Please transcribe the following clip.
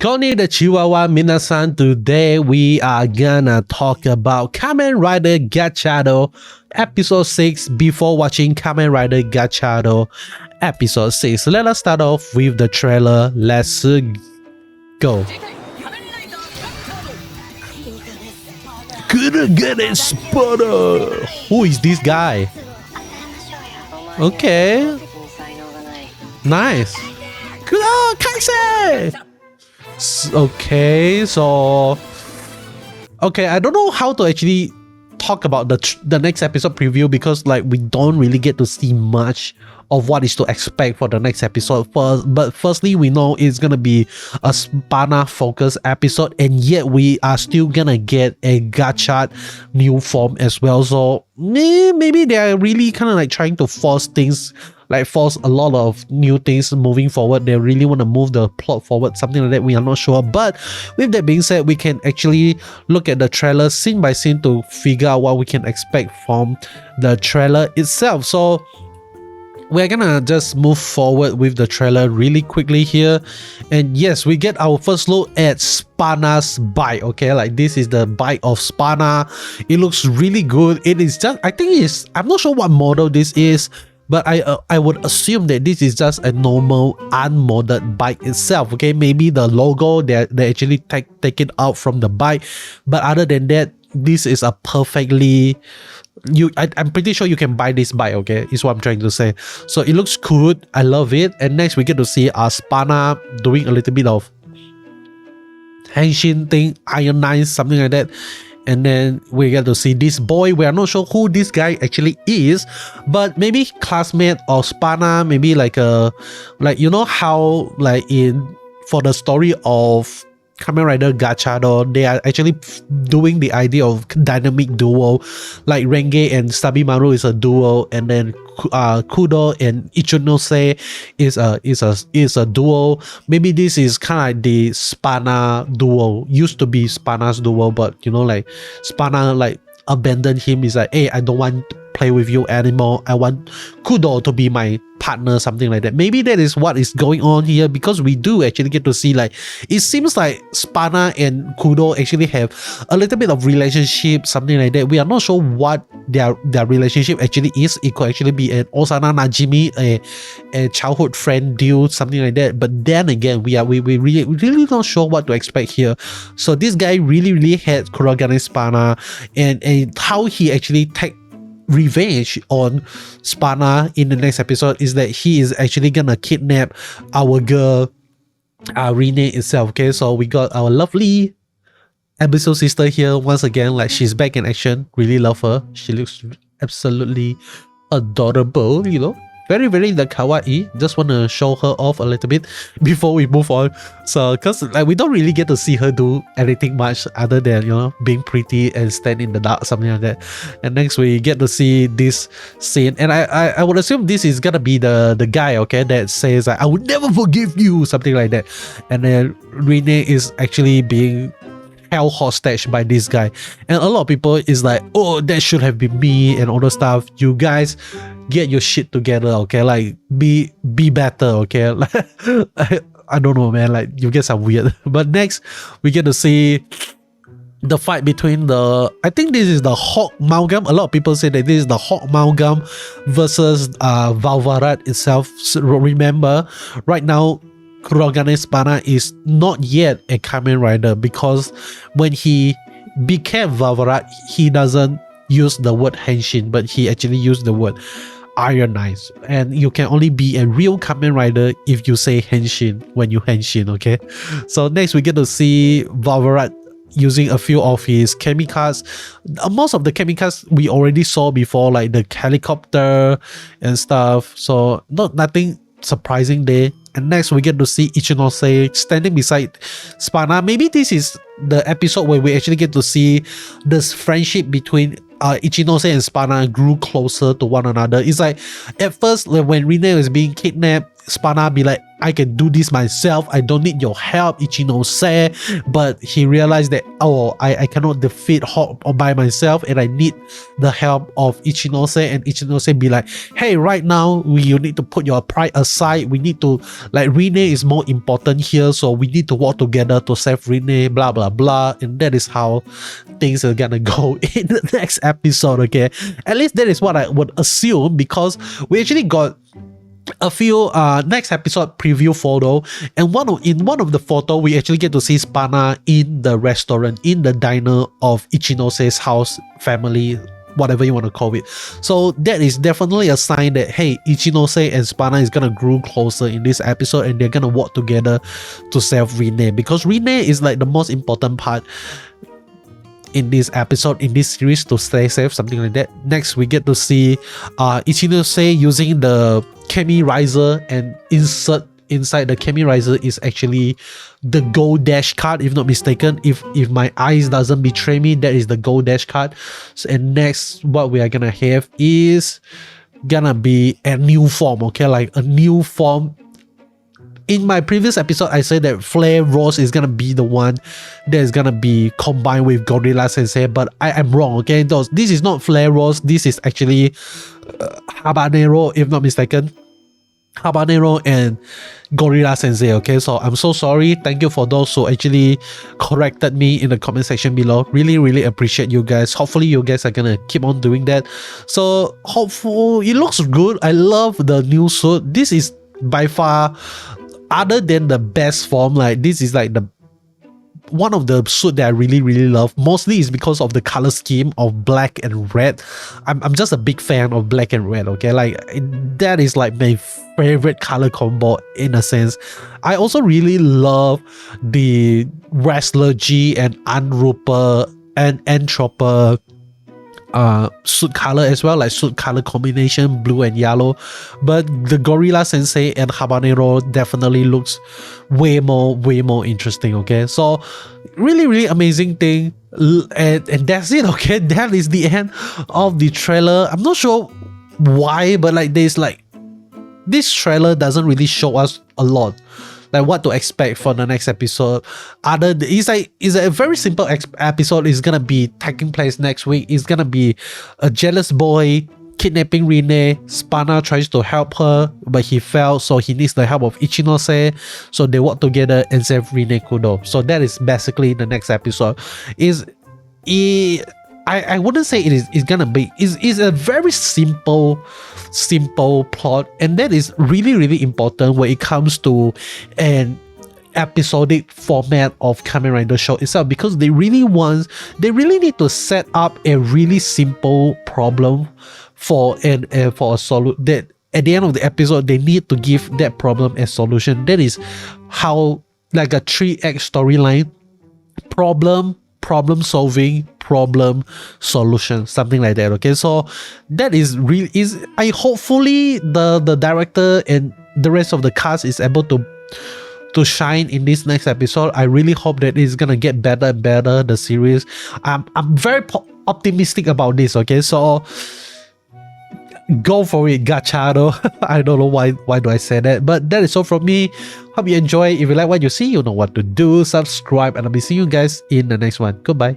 Konnichiwa minasan. Today we are gonna talk about Kamen Rider Gotchard episode 6 before watching Kamen Rider Gotchard episode 6. Let us start off with the trailer. Let's go. Couldn't get it spotted. Who is this guy? Okay. Nice. Oh, Kaise! Okay, so I don't know how to actually talk about the next episode preview because like we don't really get to see much of what is to expect for the next episode but firstly we know it's gonna be a Spana focused episode, and yet we are still gonna get a Gotchard new form as well, so maybe they are really kind of like trying to force a lot of new things moving forward. They really want to move the plot forward, something like that. We are not sure, but with that being said, we can actually look at the trailer scene by scene to figure out what we can expect from the trailer itself. So we're gonna just move forward with the trailer really quickly here, and yes, we get our first look at Spana's bike. Okay, like this is the bike of Spana. It looks really good. It is just, I'm not sure what model this is, but I would assume that this is just a normal unmodded bike itself. Okay, maybe the logo they actually take it out from the bike, but other than that, this is a perfectly I'm pretty sure you can buy this bike. Okay, is what I'm trying to say. So it looks good. I love it. And next we get to see Spana doing a little bit of henshin thing, ionize, something like that. And then we get to see this boy. We are not sure who this guy actually is, but maybe classmate of Spana, maybe like you know how like for the story of Kamen Rider Gotchard, they are actually doing the idea of dynamic duo, like Renge and Sabimaru is a duo, and then Kudo and Ichinose is a duo. Maybe this is kind of like the Spana duo. Used to be Spana's duo, but you know, like Spana like abandoned him. He's like, hey, I don't want to play with you anymore. I want Kudo to be my partner, something like that. Maybe that is what is going on here, because we do actually get to see, like, it seems like Spana and Kudo actually have a little bit of relationship, something like that. We are not sure what their relationship actually is. It could actually be an Osana Najimi, a childhood friend deal, something like that. But then again, we really not sure what to expect here. So this guy really had Kurogane Spana, and how he actually take revenge on Spana in the next episode is that he is actually gonna kidnap our girl Rene itself. Okay, so we got our lovely episode sister here once again. Like, she's back in action. Really love her. She looks absolutely adorable, you know, very like kawaii. Just want to show her off a little bit before we move on. So because like we don't really get to see her do anything much other than, you know, being pretty and stand in the dark, something like that. And next we get to see this scene, and I would assume this is gonna be the guy, okay, that says like, I would never forgive you, something like that. And then Rene is actually being held hostage by this guy, and a lot of people is like, oh, that should have been me and all the stuff. You guys get your shit together, okay? Like, be better, okay? Like, I don't know, man. Like, you guys are weird. But next, we get to see the fight between I think this is the Hawk Malgam. A lot of people say that this is the Hawk Malgam versus Valvarat itself. So remember, right now, Kurogane Spana is not yet a Kamen Rider, because when he became Valvarat, he doesn't use the word henshin, but he actually used the word ionize. And you can only be a real Kamen Rider if you say henshin when you henshin, okay? So next we get to see Valvarat using a few of his Chemy Cards. Most of the Chemy Cards we already saw before, like the helicopter and stuff, so nothing surprising there. And next we get to see Ichinose standing beside Spana. Maybe this is the episode where we actually get to see this friendship between Ichinose and Spana grew closer to one another. It's like, at first, like, when Rene is being kidnapped, Spana be like, I can do this myself. I don't need your help, Ichinose. But he realized that, oh, I cannot defeat Hawk by myself, and I need the help of Ichinose. And Ichinose be like, hey, right now you need to put your pride aside. We need to, like, Rene is more important here, so we need to work together to save Rene, blah blah blah. And that is how things are gonna go in the next episode. Okay, at least that is what I would assume, because we actually got a few next episode preview photo, and in one of the photo we actually get to see Spana in the restaurant, in the diner of Ichinose's house, family, whatever you want to call it. So that is definitely a sign that, hey, Ichinose and Spana is gonna grow closer in this episode, and they're gonna work together to save Rene, because Rene is like the most important part in this episode, in this series, to stay safe, something like that. Next, we get to see Ichinose using the Chemy Riser, and inside the Chemy Riser is actually the Go Dash card, if not mistaken. If my eyes doesn't betray me, that is the Go Dash card. And next, what we are gonna have is gonna be a new form, okay, like a new form. In my previous episode, I said that Flare Rose is gonna be the one that is gonna be combined with Gorilla Sensei, but I am wrong, okay? This is not Flare Rose, this is actually Habanero, if not mistaken. Habanero and Gorilla Sensei, okay? So I'm so sorry. Thank you for those who actually corrected me in the comment section below. Really appreciate you guys. Hopefully you guys are gonna keep on doing that. So hopefully it looks good. I love the new suit. This is by far, other than the best form, like this is like the one of the suit that I really love. Mostly is because of the color scheme of black and red. I'm just a big fan of black and red, okay? Like that is like my favorite color combo in a sense. I also really love the Wrestler G and Unrupa and Entropper suit color as well, like suit color combination, blue and yellow. But the Gorilla Sensei and Habanero definitely looks way more interesting, okay? So really amazing thing, and that's it, okay? That is the end of the trailer. I'm not sure why, but like this trailer doesn't really show us a lot, like what to expect for the next episode. It's a very simple episode. It's gonna be taking place next week. It's gonna be a jealous boy kidnapping Rene. Spana tries to help her, but he failed, so he needs the help of Ichinose. So they work together and save Rene Kudo. So that is basically the next episode. I wouldn't say it's gonna be. It's a very simple plot, and that is really important when it comes to an episodic format of Kamen Rider show itself, because they really need to set up a really simple problem for a solution, that at the end of the episode they need to give that problem a solution. That is how, like a 3-act storyline, problem solving, problem solution, something like that, okay? So that is hopefully the director and the rest of the cast is able to shine in this next episode. I really hope that it's gonna get better and better, the series. I'm very optimistic about this, okay? So go for it, Gotchard. I don't know why do I say that, but that is all from me. Hope you enjoy. If you like what you see, you know what to do. Subscribe, and I'll be seeing you guys in the next one. Goodbye.